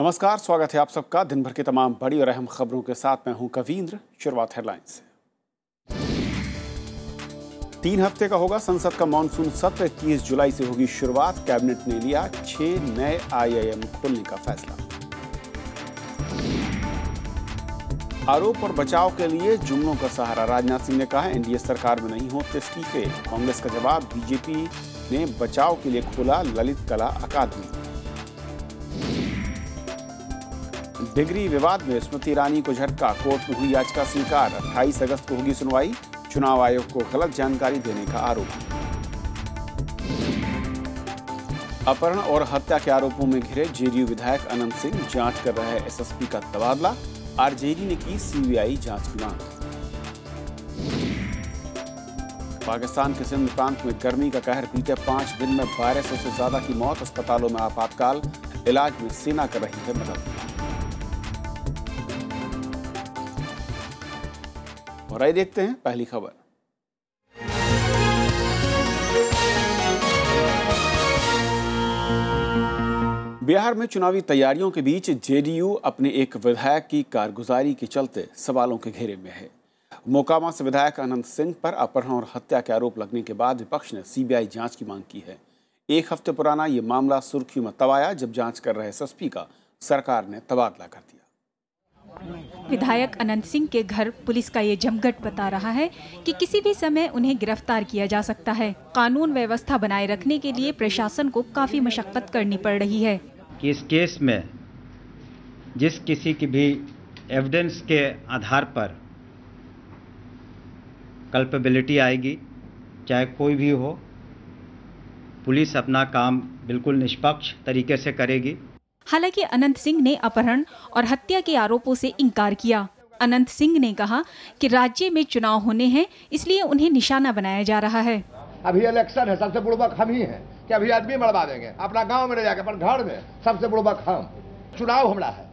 नमस्कार, स्वागत है आप सबका दिन भर की तमाम बड़ी और अहम खबरों के साथ। मैं हूं कवींद्र। शुरुआत हेडलाइंस से। 3 हफ्ते का होगा संसद का मानसून सत्र। 30 जुलाई से होगी शुरुआत। कैबिनेट ने लिया 6 नए IIM खोलने का फैसला। आरोप और बचाव के लिए जुमलों का सहारा। राजनाथ सिंह ने कहा एनडीए सरकार में नहीं होते इस्तीफे। कांग्रेस का जवाब, बीजेपी ने बचाव के लिए खोला ललित कला अकादमी। डिग्री विवाद में स्मृति ईरानी को झटका। कोर्ट में हुई याचिका स्वीकार। 28 अगस्त को होगी सुनवाई। चुनाव आयोग को गलत जानकारी देने का आरोप। अपहरण और हत्या के आरोपों में घिरे जेडीयू विधायक अनंत सिंह। जांच कर रहे एसएसपी का तबादला। आरजेडी ने की सीबीआई जांच की मांग। पाकिस्तान के सिंध प्रांत में गर्मी का कहर। बीते 5 दिन में 1200 से ज्यादा की मौत। अस्पतालों में आपातकाल। इलाज में सेना कर रही है मदद। और आइए देखते हैं पहली खबर। बिहार में चुनावी तैयारियों के बीच जेडीयू अपने एक विधायक की कारगुजारी के चलते सवालों के घेरे में है। मोकामा से विधायक अनंत सिंह पर अपहरण और हत्या के आरोप लगने के बाद विपक्ष ने सीबीआई जांच की मांग की है। 1 हफ्ते पुराना ये मामला सुर्खियों में तब आया जब जांच कर रहे एसएसपी का सरकार ने तबादला कर दिया। विधायक अनंत सिंह के घर पुलिस का ये जमघट बता रहा है कि किसी भी समय उन्हें गिरफ्तार किया जा सकता है। कानून व्यवस्था बनाए रखने के लिए प्रशासन को काफी मशक्कत करनी पड़ रही है। कि इस केस में जिस किसी की भी एविडेंस के आधार पर कल्पेबिलिटी आएगी, चाहे कोई भी हो, पुलिस अपना काम बिल्कुल निष्पक्ष तरीके से करेगी। हालांकि अनंत सिंह ने अपहरण और हत्या के आरोपों से इनकार किया। अनंत सिंह ने कहा कि राज्य में चुनाव होने हैं, इसलिए उन्हें निशाना बनाया जा रहा है। अभी इलेक्शन है, सबसे बुड़बक हम ही हैं कि अभी आदमी मरवा देंगे अपना गांव में ले जाकर, अपन घर में सबसे बुड़बक हम। चुनाव हमारा है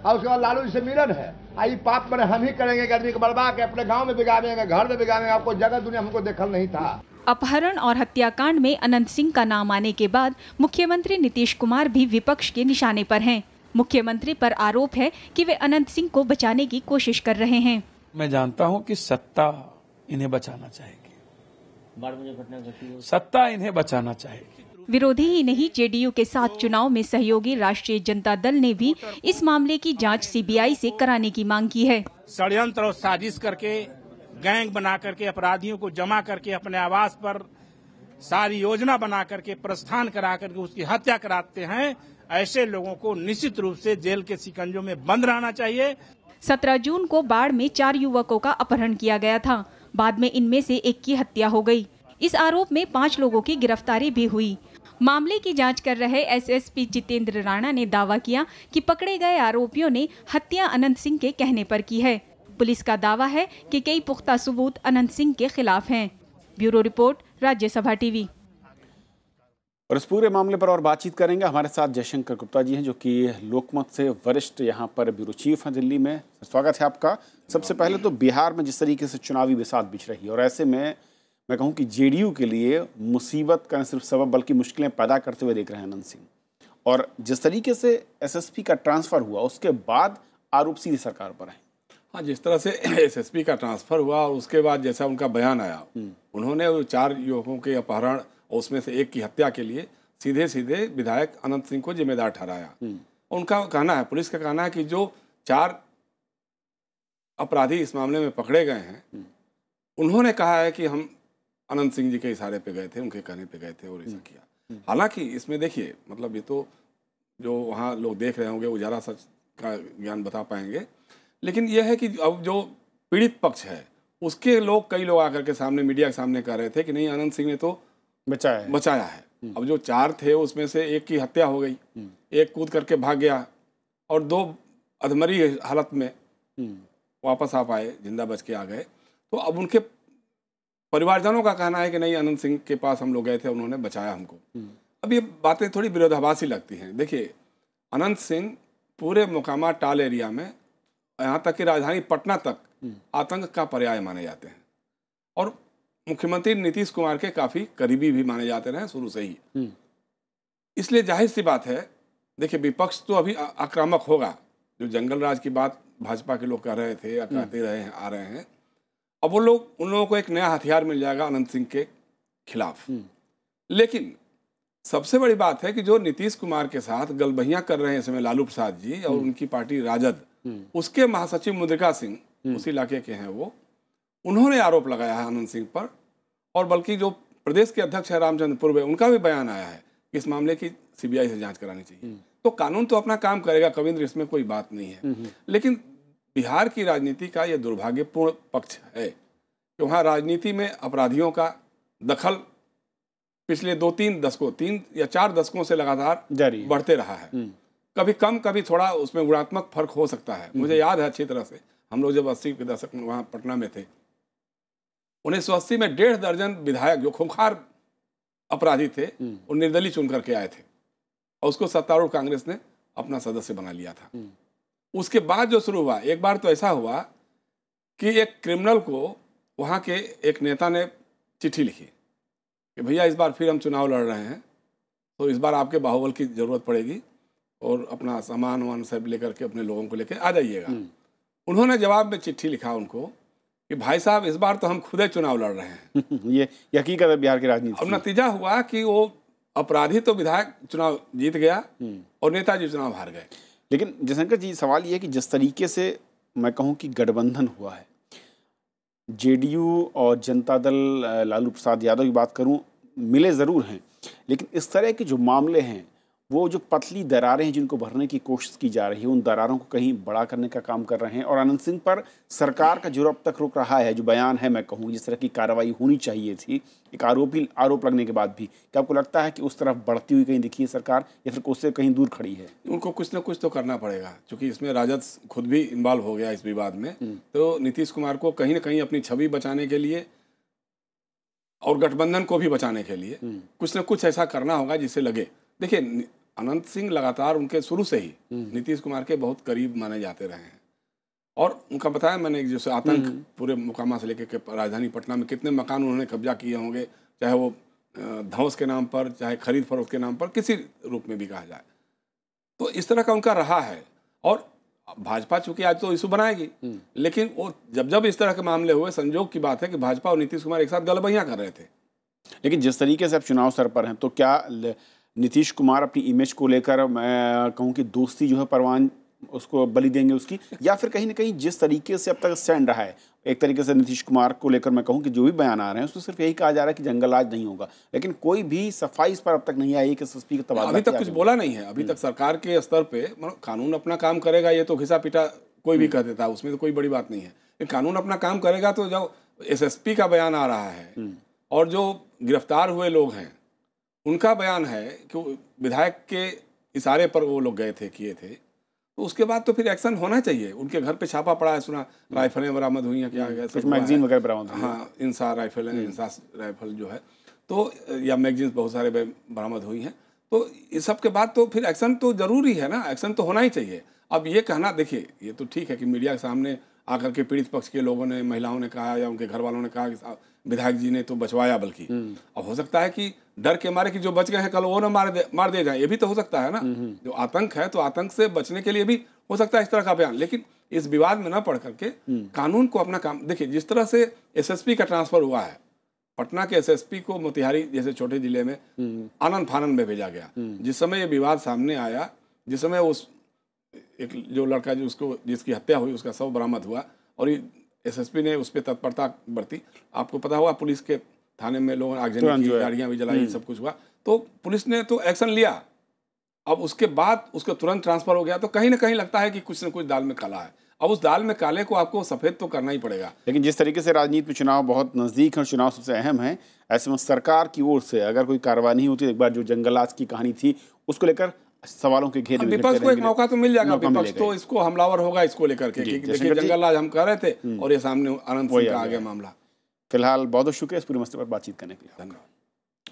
और उसके बाद लालू जी से मिलन है। आई पाप मैंने हम ही करेंगे कि आदमी को मरवा के अपने गाँव में बिगाड़ेंगे, घर में बिगाड़ेंगे। आपको जगह दुनिया हमको देखल नहीं था। अपहरण और हत्याकांड में अनंत सिंह का नाम आने के बाद मुख्यमंत्री नीतीश कुमार भी विपक्ष के निशाने पर हैं। मुख्यमंत्री पर आरोप है कि वे अनंत सिंह को बचाने की कोशिश कर रहे हैं। मैं जानता हूं कि सत्ता इन्हें बचाना चाहेगी, सत्ता इन्हें बचाना चाहेगी। विरोधी ही नहीं, जेडीयू के साथ चुनाव में सहयोगी राष्ट्रीय जनता दल ने भी इस मामले की जांच सीबीआई से कराने की मांग की है। षड्यंत्र और साजिश करके, गैंग बना करके, अपराधियों को जमा करके अपने आवास पर सारी योजना बना करके, प्रस्थान करा करके उसकी हत्या कराते हैं। ऐसे लोगों को निश्चित रूप से जेल के शिकंजों में बंद रहना चाहिए। 17 जून को बाढ़ में 4 युवकों का अपहरण किया गया था। बाद में इनमें से एक की हत्या हो गई। इस आरोप में 5 लोगों की गिरफ्तारी भी हुई। मामले की जांच कर रहे एसएसपी जितेंद्र राणा ने दावा किया कि पकड़े गए आरोपियों ने हत्या अनंत सिंह के कहने पर की है। पुलिस का दावा है कि कई पुख्ता सबूत अनंत सिंह के खिलाफ हैं। Bureau report, Rajya Sabha TV. और इस पूरे मामले पर और बातचीत करेंगे। हमारे साथ जयशंकर गुप्ता जी हैं, जो कि लोकमत से वरिष्ठ यहाँ पर ब्यूरो चीफ हैं दिल्ली में। स्वागत है आपका। सबसे पहले तो बिहार में जिस तरीके से चुनावी बिसात बिछ रही है, और ऐसे में मैं कहूँ कि जेडीयू के लिए मुसीबत का न सिर्फ सबब बल्कि मुश्किलें पैदा करते हुए देख रहे हैं अनंत सिंह। और जिस तरीके से एसएसपी का ट्रांसफर हुआ उसके बाद आरोप सीधे सरकार पर है। हाँ, जिस तरह से एसएसपी का ट्रांसफर हुआ और उसके बाद जैसा उनका बयान आया, उन्होंने वो 4 युवकों के अपहरण और उसमें से एक की हत्या के लिए सीधे सीधे विधायक अनंत सिंह को जिम्मेदार ठहराया। उनका कहना है, पुलिस का कहना है कि जो 4 अपराधी इस मामले में पकड़े गए हैं, उन्होंने कहा है कि हम अनंत सिंह जी के इशारे पे गए थे, उनके कहने पे गए थे और ऐसा किया। हालांकि इसमें देखिए, मतलब ये तो जो वहाँ लोग देख रहे होंगे उजाला सच का ज्ञान बता पाएंगे, लेकिन यह है कि अब जो पीड़ित पक्ष है उसके लोग, कई लोग आकर के सामने, मीडिया के सामने कह रहे थे कि नहीं, अनंत सिंह ने तो बचाया है। अब जो 4 थे उसमें से एक की हत्या हो गई, एक कूद करके भाग गया और 2 अधमरी हालत में वापस आ पाए, जिंदा बच के आ गए। तो अब उनके परिवारजनों का कहना है कि नहीं, अनंत सिंह के पास हम लोग गए थे, उन्होंने बचाया हमको। अब ये बातें थोड़ी विरोधाभासी लगती हैं। देखिए, अनंत सिंह पूरे मोकामा टाल एरिया में, यहाँ तक कि राजधानी पटना तक आतंक का पर्याय माने जाते हैं और मुख्यमंत्री नीतीश कुमार के काफ़ी करीबी भी माने जाते रहे शुरू से ही। इसलिए जाहिर सी बात है देखिए विपक्ष तो अभी आक्रामक होगा। जो जंगल राज की बात भाजपा के लोग कर रहे थे या कहते रहे हैं, आ रहे हैं, अब वो लोग, उन लोगों को एक नया हथियार मिल जाएगा अनंत सिंह के खिलाफ। लेकिन सबसे बड़ी बात है कि जो नीतीश कुमार के साथ गलबहियां कर रहे हैं इस समय लालू प्रसाद जी और उनकी पार्टी राजद, उसके महासचिव मुद्रिका सिंह उसी इलाके के हैं वो, उन्होंने आरोप लगाया है अनंत सिंह पर। और बल्कि जो प्रदेश के अध्यक्ष है रामचंद्र पूर्वे, उनका भी बयान आया है कि इस मामले की सीबीआई से जांच करानी चाहिए। तो कानून तो अपना काम करेगा कविंद्र, इसमें कोई बात नहीं है। लेकिन बिहार की राजनीति का यह दुर्भाग्यपूर्ण पक्ष है कि वहाँ राजनीति में अपराधियों का दखल पिछले 2-3 दशकों, 3 या 4 दशकों से लगातार बढ़ते रहा है। कभी कम, कभी थोड़ा उसमें गुणात्मक फर्क हो सकता है। मुझे याद है अच्छी तरह से, हम लोग जब 80 के दशक में वहाँ पटना में थे, 1980 में 1.5 दर्जन विधायक जो खूंखार अपराधी थे वो निर्दलीय चुन करके आए थे और उसको सत्तारूढ़ कांग्रेस ने अपना सदस्य बना लिया था। उसके बाद जो शुरू हुआ, एक बार तो ऐसा हुआ कि एक क्रिमिनल को वहाँ के एक नेता ने चिट्ठी लिखी कि भैया इस बार फिर हम चुनाव लड़ रहे हैं, तो इस बार आपके बाहुबल की ज़रूरत पड़ेगी और अपना सामान वामान सब लेकर के अपने लोगों को लेकर आ जाइएगा। उन्होंने जवाब में चिट्ठी लिखा उनको कि भाई साहब इस बार तो हम खुद ही चुनाव लड़ रहे हैं। ये हकीकत है बिहार की राजनीति। अब नतीजा हुआ कि वो अपराधी तो विधायक चुनाव जीत गया और नेताजी चुनाव हार गए। लेकिन जयशंकर जी, सवाल ये है कि जिस तरीके से मैं कहूँ कि गठबंधन हुआ है, जेडीयू और जनता दल, लालू प्रसाद यादव की बात करूँ, मिले ज़रूर हैं, लेकिन इस तरह के जो मामले हैं, वो जो पतली दरारें हैं जिनको भरने की कोशिश की जा रही है, उन दरारों को कहीं बड़ा करने का काम कर रहे हैं। और अनंत सिंह पर सरकार का जो अब तक रुक रहा है, जो बयान है, मैं कहूँ जिस तरह की कार्रवाई होनी चाहिए थी एक आरोप लगने के बाद भी, क्या आपको लगता है कि उस तरफ बढ़ती हुई कहीं दिखी है सरकार या फिर उससे कहीं दूर खड़ी है? उनको कुछ ना कुछ तो करना पड़ेगा, क्योंकि इसमें राजद खुद भी इन्वॉल्व हो गया इस विवाद में। तो नीतीश कुमार को कहीं ना कहीं अपनी छवि बचाने के लिए और गठबंधन को भी बचाने के लिए कुछ ना कुछ ऐसा करना होगा जिससे लगे। देखिए, अनंत सिंह लगातार उनके शुरू से ही नीतीश कुमार के बहुत करीब माने जाते रहे हैं और उनका बताया मैंने, जैसे आतंक पूरे मुकामा से लेकर के राजधानी पटना में कितने मकान उन्होंने कब्जा किए होंगे, चाहे वो धौंस के नाम पर, चाहे खरीद फरोख्त के नाम पर, किसी रूप में भी कहा जाए। तो इस तरह का उनका रहा है। और भाजपा चूंकि आज तो इशू बनाएगी, लेकिन वो जब इस तरह के मामले हुए, संजोग की बात है कि भाजपा और नीतीश कुमार एक साथ गलबहियां कर रहे थे। लेकिन जिस तरीके से अब चुनाव सर पर हैं, तो क्या नीतीश कुमार अपनी इमेज को लेकर, मैं कहूँ कि दोस्ती जो है परवान उसको बलि देंगे उसकी, या फिर कहीं ना कहीं जिस तरीके से अब तक स्टैंड रहा है, एक तरीके से नीतीश कुमार को लेकर मैं कहूँ कि जो भी बयान आ रहे हैं उसमें सिर्फ यही कहा जा रहा है कि जंगल राज नहीं होगा, लेकिन कोई भी सफाई इस पर अब तक नहीं आई कि एसएसपी का तबादला अभी तक कुछ बोला नहीं है। अभी तक सरकार के स्तर पे कानून अपना काम करेगा, ये तो घिसा पिटा कोई भी कह देता है, उसमें तो कोई बड़ी बात नहीं है। कानून अपना काम करेगा तो जब एसएसपी का बयान आ रहा है और जो गिरफ्तार हुए लोग हैं उनका बयान है कि विधायक के इशारे पर वो लोग गए थे, किए थे, तो उसके बाद तो फिर एक्शन होना चाहिए। उनके घर पे छापा पड़ा है, सुना राइफलें बरामद हुई हैं, क्या कुछ मैगजीन वगैरह बरामद हुई, हाँ, इंसास राइफल है, इंसास राइफल जो है, तो या मैगजीन बहुत सारे बरामद हुई हैं। तो इस सब के बाद तो फिर एक्शन तो जरूरी है ना, एक्शन तो होना ही चाहिए। अब ये कहना, देखिए ये तो ठीक है कि मीडिया के सामने आकर के पीड़ित पक्ष के लोगों ने, महिलाओं ने कहा या उनके घर वालों ने कहा कि विधायक जी ने तो बचवाया, बल्कि अब हो सकता है कि डर के मारे कि जो बच गए हैं कल वो ना मार दे जाए, ये भी तो हो सकता है ना। जो आतंक है तो आतंक से बचने के लिए भी हो सकता है इस तरह का बयान। लेकिन इस विवाद में ना पढ़ करके कानून को अपना काम, देखिए जिस तरह से एसएसपी का ट्रांसफर हुआ है, पटना के एसएसपी को मोतिहारी जैसे छोटे जिले में आनंद फानंद में भेजा गया। जिस समय ये विवाद सामने आया, जिस समय उस एक जो लड़का जिसकी हत्या हुई उसका शव बरामद हुआ और एसएसपी ने उस पर तत्परता बरती, आपको पता होगा पुलिस के थाने में लोगों ने आगजनी की, गाड़ियां भी जलाई, सब कुछ हुआ, तो पुलिस ने तो एक्शन लिया। अब उसके बाद उसको तुरंत ट्रांसफर हो गया, तो कहीं ना कहीं लगता है कि कुछ न कुछ दाल में काला है। अब उस दाल में काले को आपको सफेद तो करना ही पड़ेगा। लेकिन जिस तरीके से राजनीति में चुनाव बहुत नजदीक है और चुनाव सबसे अहम है, ऐसे में सरकार की ओर से अगर कोई कार्रवाई नहीं होती, एक बार जो जंगलात की कहानी थी उसको लेकर सवालों के घेरे में विपक्ष को एक मौका तो मिल जाएगा। विपक्ष तो इसको हमलावर होगा इसको लेकर के, देखिए जंगल राज हम कह रहे थे और ये सामने अनंत सिंह का आ गया मामला। फिलहाल बहुत बहुत शुक्रिया इस पूरे मसले पर बातचीत करने के लिए। धन्यवाद।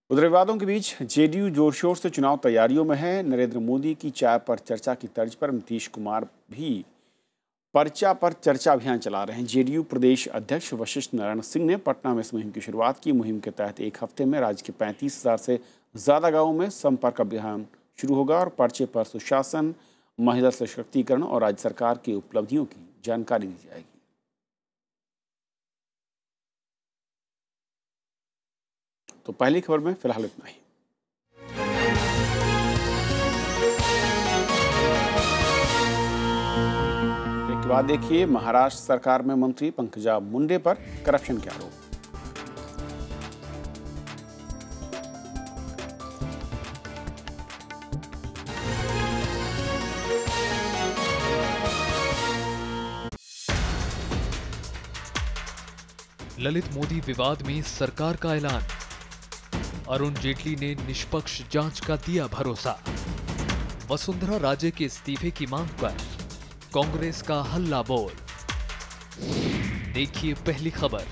उधर विवादों के बीच जेडीयू जोर शोर से चुनाव तैयारियों में है। नरेंद्र मोदी की चाय पर चर्चा की तर्ज पर नीतीश कुमार भी पर्चा पर चर्चा अभियान चला रहे हैं। जेडीयू प्रदेश अध्यक्ष वशिष्ठ नारायण सिंह ने पटना में इस मुहिम की शुरुआत की। मुहिम के तहत एक हफ्ते में राज्य के 35,000 से ज़्यादा गाँवों में संपर्क अभियान शुरू होगा और पर्चे पर सुशासन, महिला सशक्तिकरण और राज्य सरकार की उपलब्धियों की जानकारी दी जाएगी। तो पहली खबर में फिलहाल इतना ही। के बाद देखिए महाराष्ट्र सरकार में मंत्री पंकजा मुंडे पर करप्शन के आरोप। ललित मोदी विवाद में सरकार का ऐलान। अरुण जेटली ने निष्पक्ष जांच का दिया भरोसा। वसुंधरा राजे के इस्तीफे की मांग पर कांग्रेस का हल्ला बोल। देखिए पहली खबर,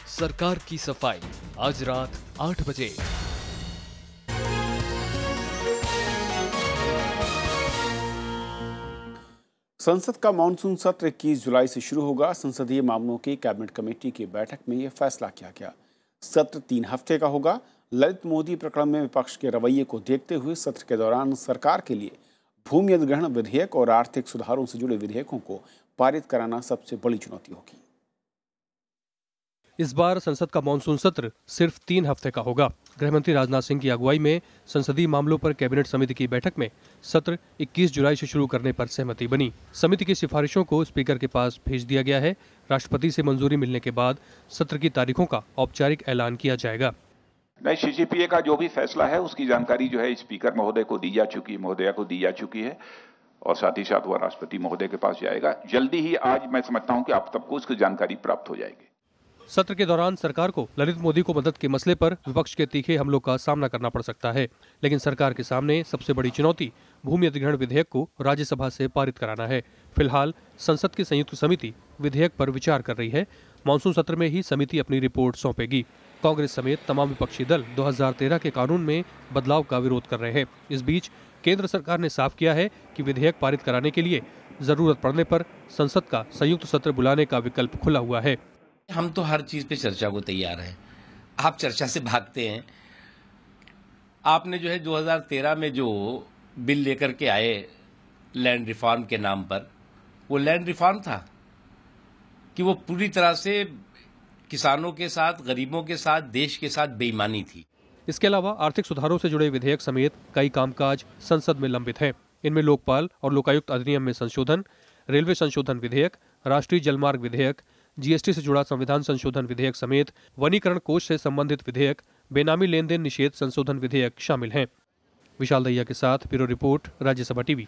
सरकार की सफाई, आज रात 8 बजे। संसद का मानसून सत्र 21 जुलाई से शुरू होगा। संसदीय मामलों की कैबिनेट कमेटी की बैठक में यह फैसला किया गया। सत्र 3 हफ्ते का होगा। ललित मोदी प्रकरण में विपक्ष के रवैये को देखते हुए सत्र के दौरान सरकार के लिए भूमि अधिग्रहण विधेयक और आर्थिक सुधारों से जुड़े विधेयकों को पारित कराना सबसे बड़ी चुनौती होगी। इस बार संसद का मानसून सत्र सिर्फ 3 हफ्ते का होगा। गृहमंत्री राजनाथ सिंह की अगुवाई में संसदीय मामलों पर कैबिनेट समिति की बैठक में सत्र 21 जुलाई से शुरू करने पर सहमति बनी। समिति की सिफारिशों को स्पीकर के पास भेज दिया गया है। राष्ट्रपति से मंजूरी मिलने के बाद सत्र की तारीखों का औपचारिक ऐलान किया जाएगा। नहीं, सीसीपीए का जो भी फैसला है उसकी जानकारी जो है स्पीकर महोदय को दी जा चुकी है, महोदया को दी जा चुकी है और साथ ही साथ वह राष्ट्रपति महोदय के पास जाएगा। जल्दी ही आज मैं समझता हूं कि आप सबको उसकी जानकारी प्राप्त हो जाएगी। सत्र के दौरान सरकार को ललित मोदी को मदद के मसले पर विपक्ष के तीखे हमलों का सामना करना पड़ सकता है, लेकिन सरकार के सामने सबसे बड़ी चुनौती भूमि अधिग्रहण विधेयक को राज्यसभा से पारित कराना है। फिलहाल संसद की संयुक्त समिति विधेयक पर विचार कर रही है। मानसून सत्र में ही समिति अपनी रिपोर्ट सौंपेगी। कांग्रेस समेत तमाम विपक्षी दल 2013 के कानून में बदलाव का विरोध कर रहे हैं। इस बीच केंद्र सरकार ने साफ किया है कि विधेयक पारित कराने के लिए जरूरत पड़ने पर संसद का संयुक्त सत्र बुलाने का विकल्प खुला हुआ है। हम तो हर चीज पे चर्चा को तैयार हैं। आप चर्चा से भागते हैं। आपने जो है 2013 में जो बिल लेकर के आए लैंड रिफॉर्म के नाम पर, वो लैंड रिफॉर्म था कि वो पूरी तरह से किसानों के साथ, गरीबों के साथ, देश के साथ बेईमानी थी। इसके अलावा आर्थिक सुधारों से जुड़े विधेयक समेत कई कामकाज संसद में लंबित हैं। इनमें लोकपाल और लोकायुक्त अधिनियम में संशोधन, रेलवे संशोधन विधेयक, राष्ट्रीय जलमार्ग विधेयक, जीएसटी से जुड़ा संविधान संशोधन विधेयक समेत वनीकरण कोष से संबंधित विधेयक, बेनामी लेन देन निषेध संशोधन विधेयक शामिल हैं। विशाल दहिया के साथ bureau report, Rajya Sabha TV.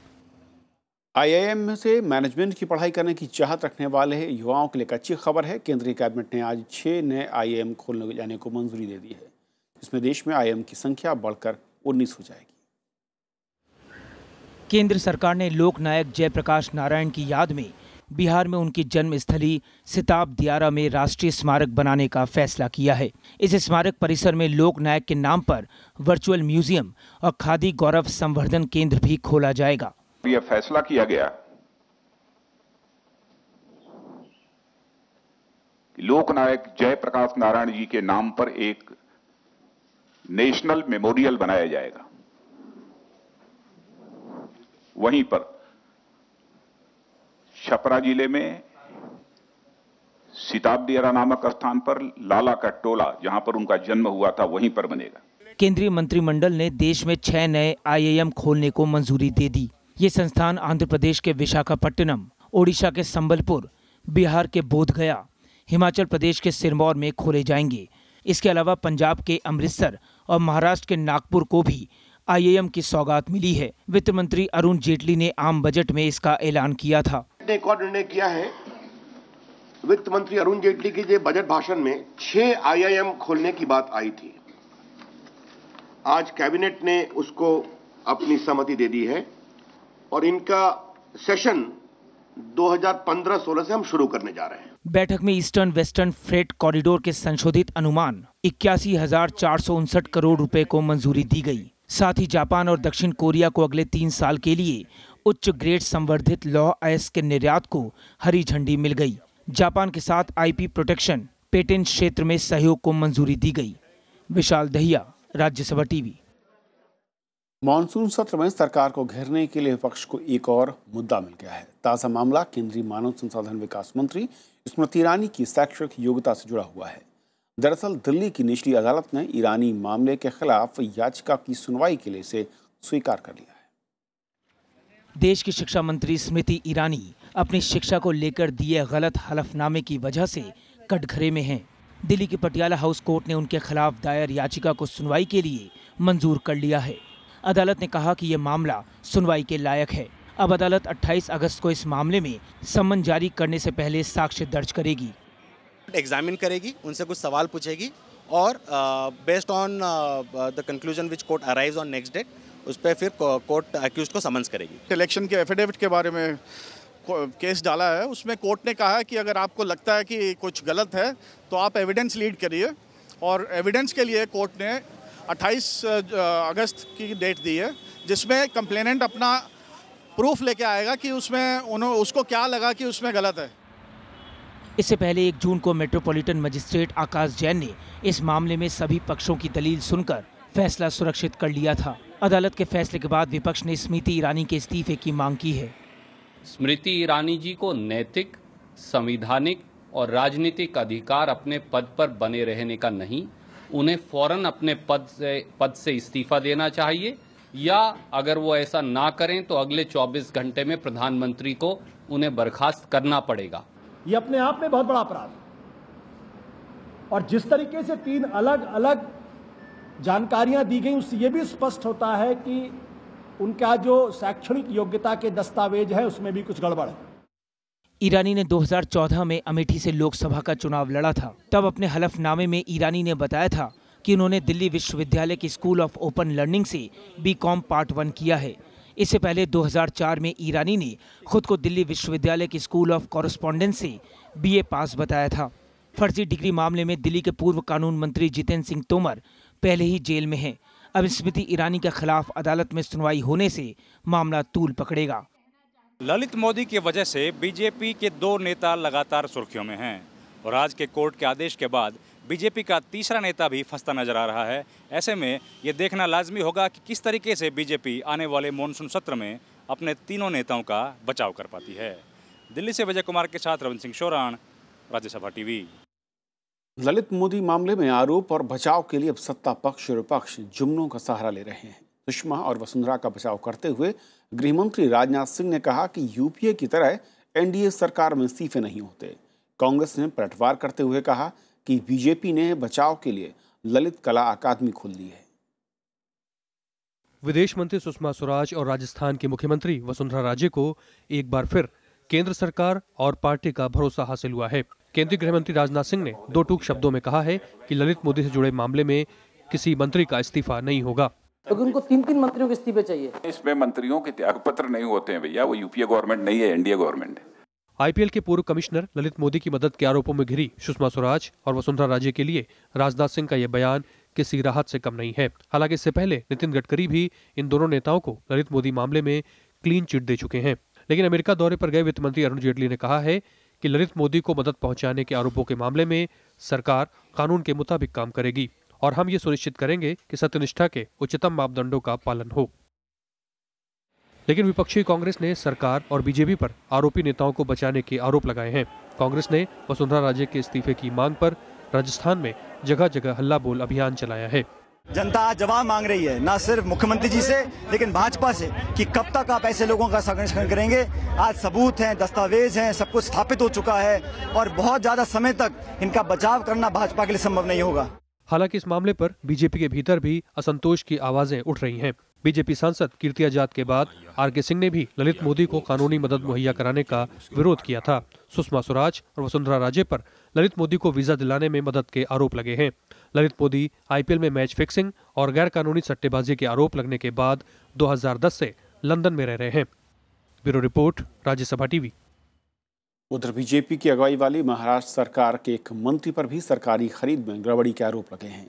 IIM से मैनेजमेंट की पढ़ाई करने की चाहत रखने वाले युवाओं के लिए एक अच्छी खबर है। केंद्रीय कैबिनेट ने आज 6 नए आईआईएम खोलने जाने को मंजूरी दे दी है, जिसमें देश में आईआईएम की संख्या बढ़कर 19 हो जाएगी। केंद्र सरकार ने लोकनायक जयप्रकाश नारायण की याद में बिहार में उनकी जन्मस्थली सिताब दियारा में राष्ट्रीय स्मारक बनाने का फैसला किया है। इस स्मारक परिसर में लोकनायक के नाम पर वर्चुअल म्यूजियम और खादी गौरव संवर्धन केंद्र भी खोला जाएगा। यह फैसला किया गया कि लोकनायक जयप्रकाश नारायण जी के नाम पर एक नेशनल मेमोरियल बनाया जाएगा। वहीं पर छपरा जिले में सिताब दियारा नामक स्थान पर लाला का टोला, जहां पर उनका जन्म हुआ था, वहीं पर बनेगा। केंद्रीय मंत्रिमंडल ने देश में 6 नए आईआईएम खोलने को मंजूरी दे दी। ये संस्थान आंध्र प्रदेश के विशाखापट्टनम, ओडिशा के संबलपुर, बिहार के बोधगया, हिमाचल प्रदेश के सिरमौर में खोले जाएंगे। इसके अलावा पंजाब के अमृतसर और महाराष्ट्र के नागपुर को भी आईआईएम की सौगात मिली है। वित्त मंत्री अरुण जेटली ने आम बजट में इसका ऐलान किया था। एक और निर्णय किया है, वित्त मंत्री अरुण जेटली के जो बजट भाषण में 6 आईआईएम खोलने की बात आई थी, आज कैबिनेट ने उसको अपनी सहमति दे दी है और इनका सेशन 2015-16 से हम शुरू करने जा रहे हैं। बैठक में ईस्टर्न वेस्टर्न फ्रेट कॉरिडोर के संशोधित अनुमान 81,459 करोड़ रुपए को मंजूरी दी गई। साथ ही जापान और दक्षिण कोरिया को अगले 3 साल के लिए उच्च ग्रेड संवर्धित लौह अयस्क के निर्यात को हरी झंडी मिल गई। जापान के साथ आईपी प्रोटेक्शन, पेटेंट क्षेत्र में सहयोग को मंजूरी दी गई। विशाल दहिया, राज्यसभा टीवी। मॉनसून सत्र में सरकार को घेरने के लिए विपक्ष को एक और मुद्दा मिल गया है। ताज़ा मामला केंद्रीय मानव संसाधन विकास मंत्री स्मृति ईरानी की शैक्षिक योग्यता से जुड़ा हुआ है। दरअसल दिल्ली की निचली अदालत ने ईरानी मामले के खिलाफ याचिका की सुनवाई के लिए इसे स्वीकार कर लिया है। देश की शिक्षा मंत्री स्मृति ईरानी अपनी शिक्षा को लेकर दिए गलत हलफनामे की वजह से कटघरे में हैं। दिल्ली की पटियाला हाउस कोर्ट ने उनके खिलाफ दायर याचिका को सुनवाई के लिए मंजूर कर लिया है। अदालत ने कहा कि यह मामला सुनवाई के लायक है। अब अदालत 28 अगस्त को इस मामले में सम्मन जारी करने से पहले साक्ष्य दर्ज करेगी, एग्जामिन करेगी, उनसे कुछ सवाल पूछेगी और based on the conclusion which court arrives on next date उस पर फिर कोर्ट अक्यूज्ड को समन्स करेगी। इलेक्शन के एफिडेविट के बारे में केस डाला है, उसमें कोर्ट ने कहा है कि अगर आपको लगता है कि कुछ गलत है तो आप एविडेंस लीड करिए, और एविडेंस के लिए कोर्ट ने 28 अगस्त की डेट दी है, जिसमें कंप्लेनेंट अपना प्रूफ लेके आएगा कि उसमें उसको क्या लगा कि उसमें गलत है। इससे पहले 1 जून को मेट्रोपॉलिटन मजिस्ट्रेट आकाश जैन ने इस मामले में सभी पक्षों की दलील सुनकर फैसला सुरक्षित कर लिया था। अदालत के फैसले के बाद विपक्ष ने स्मृति ईरानी के इस्तीफे की मांग की है। स्मृति ईरानी जी को नैतिक, संवैधानिक और राजनीतिक अधिकार अपने पद पर बने रहने का नहीं, उन्हें फौरन अपने पद से इस्तीफा देना चाहिए, या अगर वो ऐसा ना करें तो अगले 24 घंटे में प्रधानमंत्री को उन्हें बर्खास्त करना पड़ेगा। ये अपने आप में बहुत बड़ा अपराध है, और जिस तरीके से 3 अलग अलग जानकारियां दी गई उससे ये भी स्पष्ट होता है कि उनका जो शैक्षणिक योग्यता के दस्तावेज है उसमें भी कुछ गड़बड़ है। ईरानी ने 2014 में अमेठी से लोकसभा का चुनाव लड़ा था। तब अपने हलफनामे में ईरानी ने बताया था कि उन्होंने दिल्ली विश्वविद्यालय के स्कूल ऑफ ओपन लर्निंग से बीकॉम पार्ट 1 किया है। इससे पहले 2004 में ईरानी ने खुद को दिल्ली विश्वविद्यालय के स्कूल ऑफ कॉरेस्पॉन्डेंस से BA पास बताया था। फर्जी डिग्री मामले में दिल्ली के पूर्व कानून मंत्री जितेंद्र सिंह तोमर पहले ही जेल में हैं। अब स्मृति ईरानी के खिलाफ अदालत में सुनवाई होने से मामला तूल पकड़ेगा। ललित मोदी की वजह से बीजेपी के 2 नेता लगातार सुर्खियों में हैं, और आज के कोर्ट के आदेश के बाद बीजेपी का तीसरा नेता भी फंसता नजर आ रहा है। ऐसे में ये देखना लाजमी होगा कि किस तरीके से बीजेपी आने वाले मॉनसून सत्र में अपने तीनों नेताओं का बचाव कर पाती है। दिल्ली से विजय कुमार के साथ रविंद्र सिंह शोरान, राज्यसभा टीवी। ललित मोदी मामले में आरोप और बचाव के लिए अब सत्ता पक्ष और विपक्ष जुम्मनों का सहारा ले रहे हैं। सुषमा और वसुंधरा का बचाव करते हुए गृहमंत्री राजनाथ सिंह ने कहा कि यूपीए की तरह एनडीए सरकार में इस्तीफे नहीं होते। कांग्रेस ने पलटवार करते हुए कहा कि बीजेपी ने बचाव के लिए ललित कला अकादमी खोल दी है। विदेश मंत्री सुषमा स्वराज और राजस्थान की मुख्यमंत्री वसुंधरा राजे को एक बार फिर केंद्र सरकार और पार्टी का भरोसा हासिल हुआ है। केंद्रीय गृह मंत्री राजनाथ सिंह ने 2 टूक शब्दों में कहा है कि ललित मोदी से जुड़े मामले में किसी मंत्री का इस्तीफा नहीं होगा, क्योंकि उनको 3-3 मंत्रियों के इस्तीफे चाहिए। इसमें मंत्रियों के त्यागपत्र नहीं होते हैं भैया, वो यूपीए गवर्नमेंट नहीं है, एनडीए गवर्नमेंट है। आईपीएल के पूर्व कमिश्नर ललित मोदी की मदद के आरोपों में घिरी सुषमा स्वराज और वसुंधरा राजे के लिए राजनाथ सिंह का यह बयान किसी राहत से कम नहीं है। हालांकि इससे पहले नितिन गडकरी भी इन दोनों नेताओं को ललित मोदी मामले में क्लीन चिट दे चुके हैं। लेकिन अमेरिका दौरे पर गए वित्त मंत्री अरुण जेटली ने कहा है कि ललित मोदी को मदद पहुंचाने के आरोपों के मामले में सरकार कानून के मुताबिक काम करेगी और हम ये सुनिश्चित करेंगे कि सत्यनिष्ठा के उच्चतम मापदंडों का पालन हो। लेकिन विपक्षी कांग्रेस ने सरकार और बीजेपी पर आरोपी नेताओं को बचाने के आरोप लगाए हैं। कांग्रेस ने वसुंधरा राजे के इस्तीफे की मांग पर राजस्थान में जगह जगह हल्ला बोल अभियान चलाया है। जनता आज जवाब मांग रही है, न सिर्फ मुख्यमंत्री जी से लेकिन भाजपा से, कि कब तक आप ऐसे लोगों का संरक्षण करेंगे। आज सबूत हैं, दस्तावेज हैं, सब कुछ स्थापित हो चुका है और बहुत ज्यादा समय तक इनका बचाव करना भाजपा के लिए संभव नहीं होगा। हालांकि इस मामले पर बीजेपी के भीतर भी असंतोष की आवाजें उठ रही हैं। बीजेपी सांसद कीर्ति आजाद के बाद आरके सिंह ने भी ललित मोदी को कानूनी मदद मुहैया कराने का विरोध किया था। सुषमा स्वराज और वसुंधरा राजे पर ललित मोदी को वीजा दिलाने में मदद के आरोप लगे हैं। ललित मोदी आईपीएल में मैच फिक्सिंग और गैर कानूनी सट्टेबाजी के आरोप लगने के बाद 2010 से लंदन में रह रहे हैं। Bureau report, Rajya Sabha TV. उधर बीजेपी की अगुवाई वाली महाराष्ट्र सरकार के एक मंत्री पर भी सरकारी खरीद में गड़बड़ी के आरोप लगे हैं।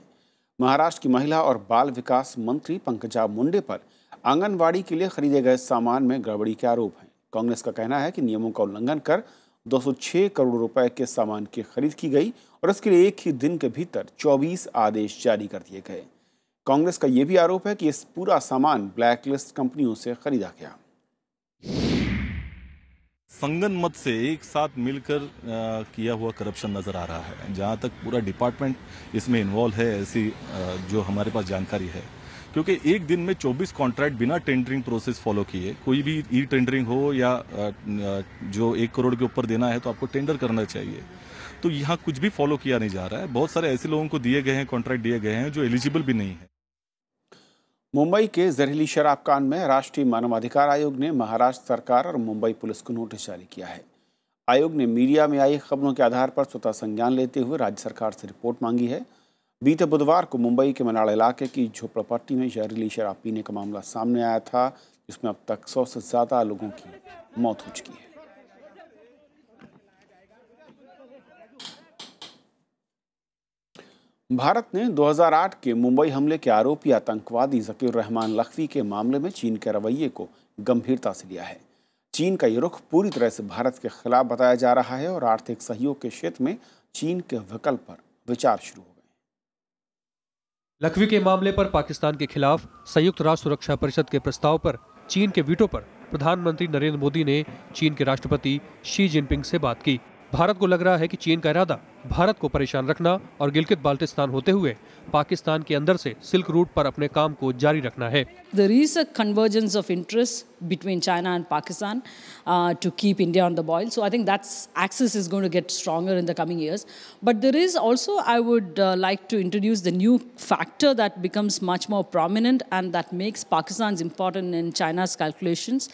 महाराष्ट्र की महिला और बाल विकास मंत्री पंकजा मुंडे पर आंगनवाड़ी के लिए खरीदे गए सामान में गड़बड़ी के आरोप हैं। कांग्रेस का कहना है कि नियमों का उल्लंघन कर 206 करोड़ रुपए के सामान की खरीद की गई और इसके लिए एक ही दिन के भीतर 24 आदेश जारी कर दिए गए। कांग्रेस का यह भी आरोप है कि इस पूरा सामान ब्लैकलिस्ट कंपनियों से खरीदा गया। संगन मत से एक साथ मिलकर किया हुआ करप्शन नजर आ रहा है। जहां तक पूरा डिपार्टमेंट इसमें इन्वॉल्व है, ऐसी जो हमारे पास जानकारी है, क्योंकि एक दिन में 24 कॉन्ट्रैक्ट बिना टेंडरिंग प्रोसेस फॉलो किए, कोई भी ई टेंडरिंग हो या जो 1 करोड़ के ऊपर देना है तो आपको टेंडर करना चाहिए, तो यहाँ कुछ भी फॉलो किया नहीं जा रहा है। बहुत सारे ऐसे लोगों को दिए गए हैं, कॉन्ट्रैक्ट दिए गए हैं जो एलिजिबल भी नहीं है। मुंबई के जहरीली शराब कांड में राष्ट्रीय मानवाधिकार आयोग ने महाराष्ट्र सरकार और मुंबई पुलिस को नोटिस जारी किया है। आयोग ने मीडिया में आई खबरों के आधार पर स्वतः संज्ञान लेते हुए राज्य सरकार से रिपोर्ट मांगी है। बीते बुधवार को मुंबई के मनाड़ इलाके की झोपड़पट्टी में जहरीली शराब पीने का मामला सामने आया था, जिसमें अब तक 100 से ज्यादा लोगों की मौत हो चुकी है। भारत ने 2008 के मुंबई हमले के आरोपी आतंकवादी ज़कीर रहमान लखवी के मामले में चीन के रवैये को गंभीरता से लिया है। चीन का ये रुख पूरी तरह से भारत के खिलाफ बताया जा रहा है और आर्थिक सहयोग के क्षेत्र में चीन के विकल्प पर विचार शुरू हो गए। लखवी के मामले पर पाकिस्तान के खिलाफ संयुक्त राष्ट्र सुरक्षा परिषद के प्रस्ताव पर चीन के वीटो पर प्रधानमंत्री नरेंद्र मोदी ने चीन के राष्ट्रपति शी जिनपिंग से बात की। भारत को लग रहा है कि चीन का इरादा भारत को परेशान रखना और गिलगित बाल्टिस्तान होते हुए पाकिस्तान के अंदर से सिल्क रूट पर अपने काम को जारी रखना है। There is a convergence of interest between China and Pakistan to keep India on the boil. So I think that axis is going to get stronger in the coming years. But there is also, I would like to introduce the new factor that becomes much more prominent and that makes Pakistan's important in China's calculations.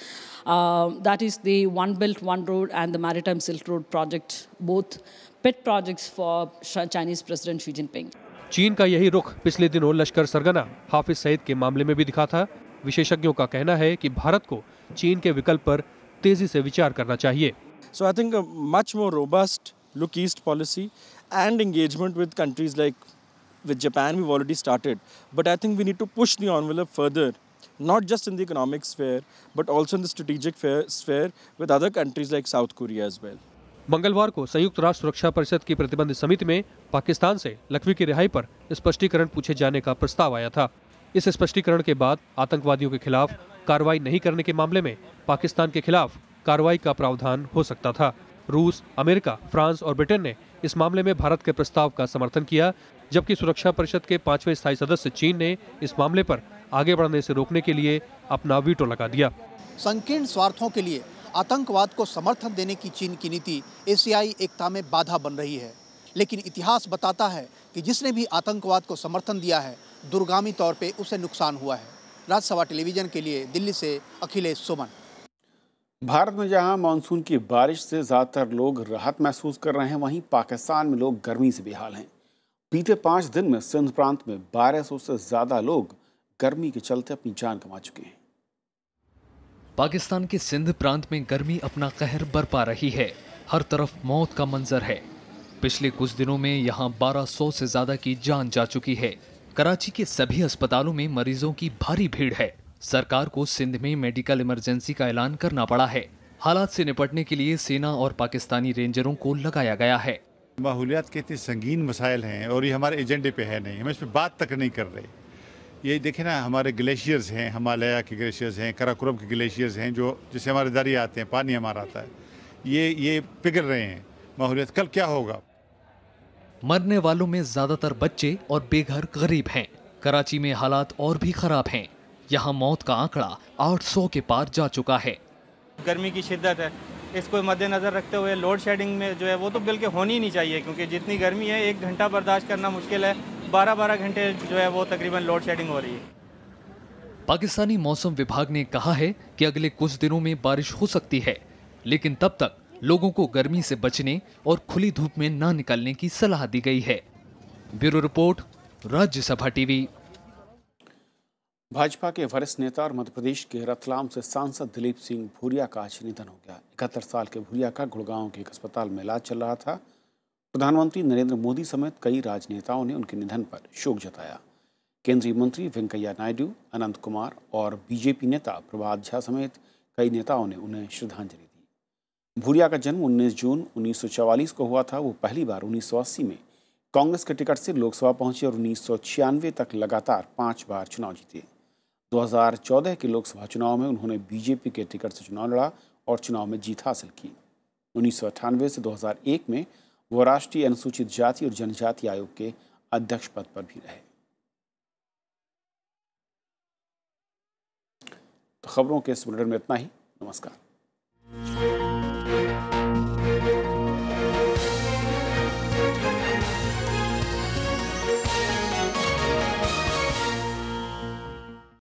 That is the One Belt, One Road and the Maritime Silk Road project, both pet projects for Chinese President Xi Jinping. चीन का यही रुख पिछले दिनों लश्कर सरगना हाफिज सईद के मामले में भी दिखा था। विशेषज्ञों का कहना है कि भारत को चीन के विकल्प पर तेजी से विचार करना चाहिए। So I think a much more robust look east policy and engagement with countries like with Japan we've already started, but I think we need to push the envelope further, not just in the economic sphere but also in the strategic sphere with other countries like South Korea as well. मंगलवार को संयुक्त राष्ट्र सुरक्षा परिषद की प्रतिबंध समिति में पाकिस्तान से लखवी की रिहाई पर स्पष्टीकरण पूछे जाने का प्रस्ताव आया था। इस स्पष्टीकरण के बाद आतंकवादियों के खिलाफ कार्रवाई नहीं करने के मामले में पाकिस्तान के खिलाफ कार्रवाई का प्रावधान हो सकता था। रूस, अमेरिका, फ्रांस और ब्रिटेन ने इस मामले में भारत के प्रस्ताव का समर्थन किया, जबकि सुरक्षा परिषद के 5वें स्थायी सदस्य चीन ने इस मामले पर आगे बढ़ने से रोकने के लिए अपना वीटो लगा दिया। संकीर्ण स्वार्थों के लिए आतंकवाद को समर्थन देने की चीन की नीति एशियाई एकता में बाधा बन रही है, लेकिन इतिहास बताता है कि जिसने भी आतंकवाद को समर्थन दिया है दूरगामी तौर पे उसे नुकसान हुआ है। राज्यसभा टेलीविजन के लिए दिल्ली से अखिलेश सुमन। भारत में जहां मानसून की बारिश से ज्यादातर लोग राहत महसूस कर रहे हैं, वहीं पाकिस्तान में लोग गर्मी से बेहाल हैं। बीते 5 दिन में सिंध प्रांत में 1200 से ज्यादा लोग गर्मी के चलते अपनी जान गंवा चुके हैं। पाकिस्तान के सिंध प्रांत में गर्मी अपना कहर बरपा रही है। हर तरफ मौत का मंजर है। पिछले कुछ दिनों में यहां 1200 से ज्यादा की जान जा चुकी है। कराची के सभी अस्पतालों में मरीजों की भारी भीड़ है। सरकार को सिंध में मेडिकल इमरजेंसी का ऐलान करना पड़ा है। हालात से निपटने के लिए सेना और पाकिस्तानी रेंजरों को लगाया गया है। माहौलियात के इतने संगीन मसाइल हैं और ये हमारे एजेंडे पे है नहीं, हम इस पर बात तक नहीं कर रहे। ये देखें ना, हमारे ग्लेशियर्स हैं, हिमालय के ग्लेशियर्स हैं, कराकोरम के ग्लेशियर्स हैं, जो जिससे हमारे दरिया आते हैं, पानी हमारा आता है, ये पिघल रहे हैं। माहौलियात कल क्या होगा? मरने वालों में ज्यादातर बच्चे और बेघर गरीब हैं। कराची में हालात और भी खराब हैं। यहाँ मौत का आंकड़ा 800 के पार जा चुका है। गर्मी की शिद्दत है, इसको मद्देनजर रखते हुए लोड शेडिंग में जो है वो तो बिल्कुल होनी ही नहीं चाहिए, क्योंकि जितनी गर्मी है 1 घंटा बर्दाश्त करना मुश्किल है, 12-12 घंटे जो है वो तकरीबन लोड शेडिंग हो रही है। पाकिस्तानी मौसम विभाग ने कहा है कि अगले कुछ दिनों में बारिश हो सकती है, लेकिन तब तक लोगों को गर्मी से बचने और खुली धूप में ना निकलने की सलाह दी गई है। Bureau report, Rajya Sabha TV. Bhajpa के वरिष्ठ नेता और मध्य प्रदेश के रतलाम से सांसद दिलीप सिंह भूरिया का आज निधन हो गया। 71 साल के भूरिया का गुड़गांव के एक अस्पताल में इलाज चल रहा था। प्रधानमंत्री नरेंद्र मोदी समेत कई राजनेताओं ने उनके निधन पर शोक जताया। केंद्रीय मंत्री वेंकैया नायडू, अनंत कुमार और बीजेपी नेता प्रभात झा समेत कई नेताओं ने उन्हें श्रद्धांजलि दी। भूरिया का जन्म 19 जून 1944 को हुआ था। वो पहली बार 1980 में कांग्रेस के टिकट से लोकसभा पहुंचे और 1996 तक लगातार 5 बार चुनाव जीते। 2014 के लोकसभा चुनाव में उन्होंने बीजेपी के टिकट से चुनाव लड़ा और चुनाव में जीत हासिल की। 1998 से 2001 में वो राष्ट्रीय अनुसूचित जाति और जनजाति आयोग के अध्यक्ष पद पर भी रहे। तो खबरों के इस बुलेटिन में इतना ही। नमस्कार।